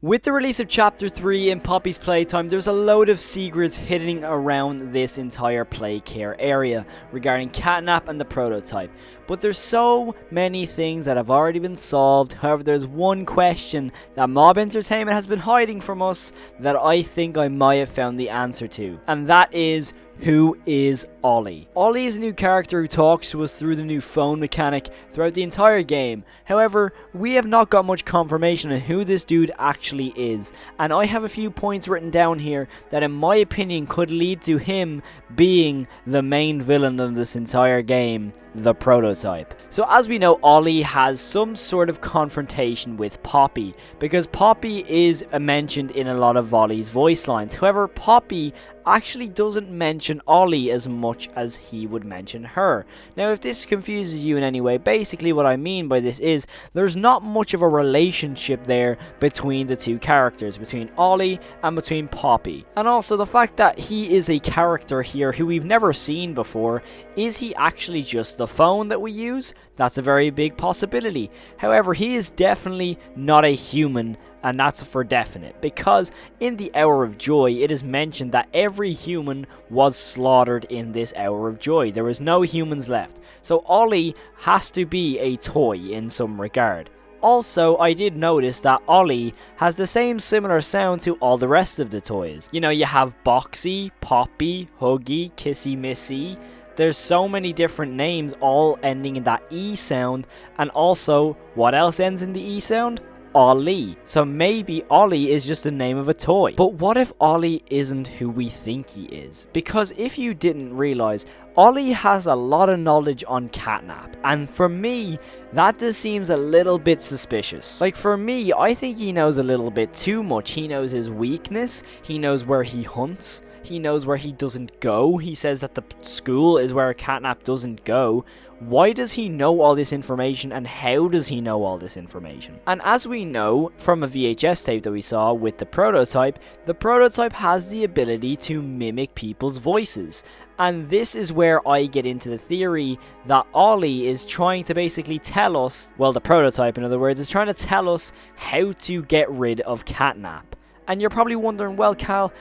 With the release of Chapter 3 in Poppy's Playtime, there's a load of secrets hidden around this entire Playcare area regarding CatNap and the prototype. But there's so many things that have already been solved. However, there's one question that Mob Entertainment has been hiding from us that I think I might have found the answer to. And that is, who is Olly? Olly is a new character who talks to us through the new phone mechanic throughout the entire game. However, we have not got much confirmation on who this dude actually is, and I have a few points written down here that in my opinion could lead to him being the main villain of this entire game, the prototype. So as we know, Olly has some sort of confrontation with Poppy, because Poppy is mentioned in a lot of Olly's voice lines. However, Poppy actually doesn't mention Olly as much as he would mention her. Now, if this confuses you in any way, basically what I mean by this is there's not much of a relationship there between the two characters, between Olly and between Poppy. And also the fact that he is a character here who we've never seen before, is he actually just the phone that we use? That's a very big possibility. However, he is definitely not a human, and that's for definite, because in the Hour of Joy it is mentioned that every human was slaughtered in this Hour of Joy. There was no humans left, so Olly has to be a toy in some regard. Also, I did notice that Olly has the same similar sound to all the rest of the toys. You know, you have Boxy, Poppy, Huggy, Kissy Missy. There's so many different names all ending in that E sound, and also, what else ends in the E sound? Olly. So maybe Olly is just the name of a toy. But what if Olly isn't who we think he is? Because if you didn't realize, Olly has a lot of knowledge on CatNap, and for me, that just seems a little bit suspicious. Like, for me, I think he knows a little bit too much. He knows his weakness, he knows where he hunts, he knows where he doesn't go. He says that the school is where CatNap doesn't go. Why does he know all this information, and how does he know all this information? And as we know from a VHS tape that we saw with the prototype has the ability to mimic people's voices. And this is where I get into the theory that Olly is trying to basically tell us, well, the prototype in other words, is trying to tell us how to get rid of CatNap. And you're probably wondering, well, Cal,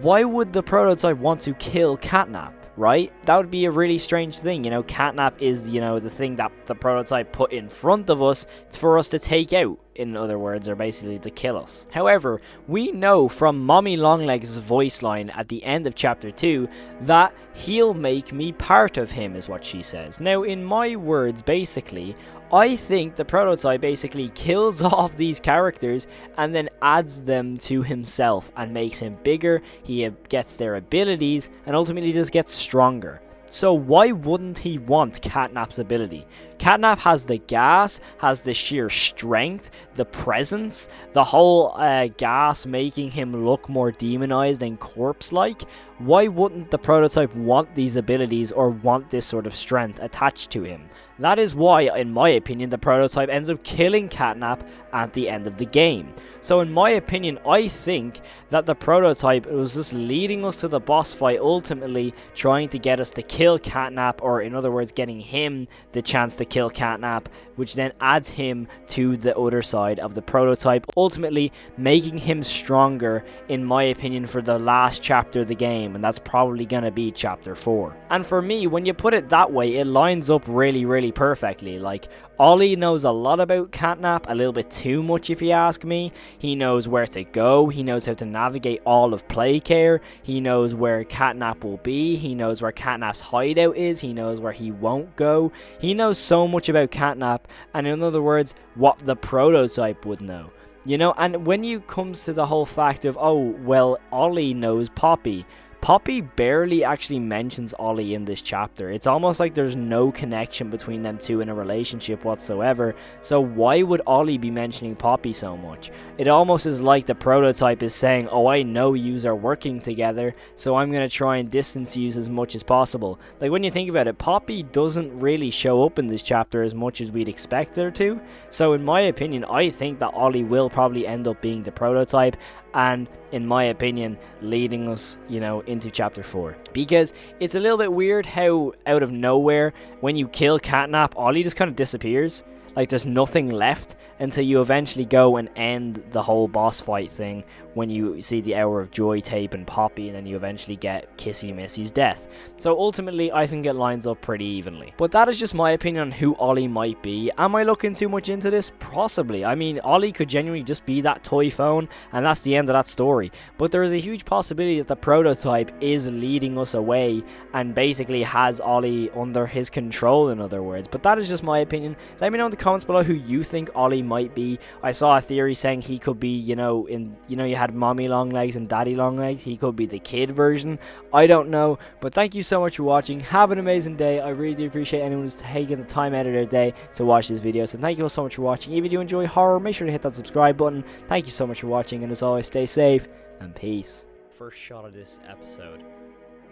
why would the prototype want to kill CatNap? Right? That would be a really strange thing. You know, CatNap is, you know, the thing that the prototype put in front of us for us to take out, in other words, or basically to kill us. However, we know from Mommy Longlegs' voice line at the end of Chapter 2 that he'll make me part of him, is what she says. Now, in my words, basically, I think the prototype basically kills off these characters and then adds them to himself and makes him bigger. He gets their abilities and ultimately just gets stronger. So why wouldn't he want CatNap's ability? CatNap has the gas, has the sheer strength, the presence, the whole gas making him look more demonized and corpse-like. Why wouldn't the prototype want these abilities or want this sort of strength attached to him? That is why, in my opinion, the prototype ends up killing CatNap at the end of the game. So in my opinion, I think that the prototype was just leading us to the boss fight, ultimately trying to get us to kill CatNap, or in other words, getting him the chance to kill CatNap, which then adds him to the other side of the prototype, ultimately making him stronger, in my opinion, for the last chapter of the game, and that's probably going to be Chapter 4. And for me, when you put it that way, it lines up really perfectly. Like, Olly knows a lot about CatNap, a little bit too much if you ask me. He knows where to go, he knows how to navigate all of Playcare, he knows where CatNap will be, he knows where CatNap's hideout is, he knows where he won't go. He knows so much about CatNap, and in other words, what the prototype would know. You know, and when you comes to the whole fact of, oh, well, Olly knows Poppy. Poppy barely actually mentions Olly in this chapter. It's almost like there's no connection between them two in a relationship whatsoever. So why would Olly be mentioning Poppy so much? It almost is like the prototype is saying, oh, I know yous are working together, so I'm going to try and distance yous as much as possible. Like, when you think about it, Poppy doesn't really show up in this chapter as much as we'd expect her to. So in my opinion, I think that Olly will probably end up being the prototype, and in my opinion, leading us, you know, into Chapter 4. Because it's a little bit weird how out of nowhere, when you kill CatNap, Olly just kind of disappears. like there's nothing left until you eventually go and end the whole boss fight thing when you see the Hour of Joy tape and Poppy, and then you eventually get Kissy Missy's death. So ultimately, I think it lines up pretty evenly. But that is just my opinion on who Olly might be. Am I looking too much into this? Possibly. I mean, Olly could genuinely just be that toy phone, and that's the end of that story. But there is a huge possibility that the prototype is leading us away and basically has Olly under his control, in other words. But that is just my opinion. Let me know in the comments below who you think Olly might be. I saw a theory saying he could be, you had mommy long legs and daddy long legs. He could be the kid version. I don't know. But thank you so much for watching. Have an amazing day. I really do appreciate anyone who's taking the time out of their day to watch this video. So thank you all so much for watching. If you do enjoy horror, make sure to hit that subscribe button. Thank you so much for watching. And as always, stay safe and peace. First shot of this episode.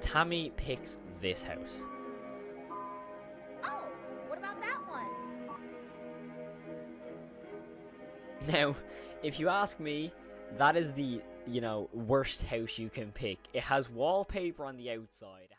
Tammy picks this house. Oh, what about that one? Now, if you ask me, that is the, worst house you can pick. It has wallpaper on the outside.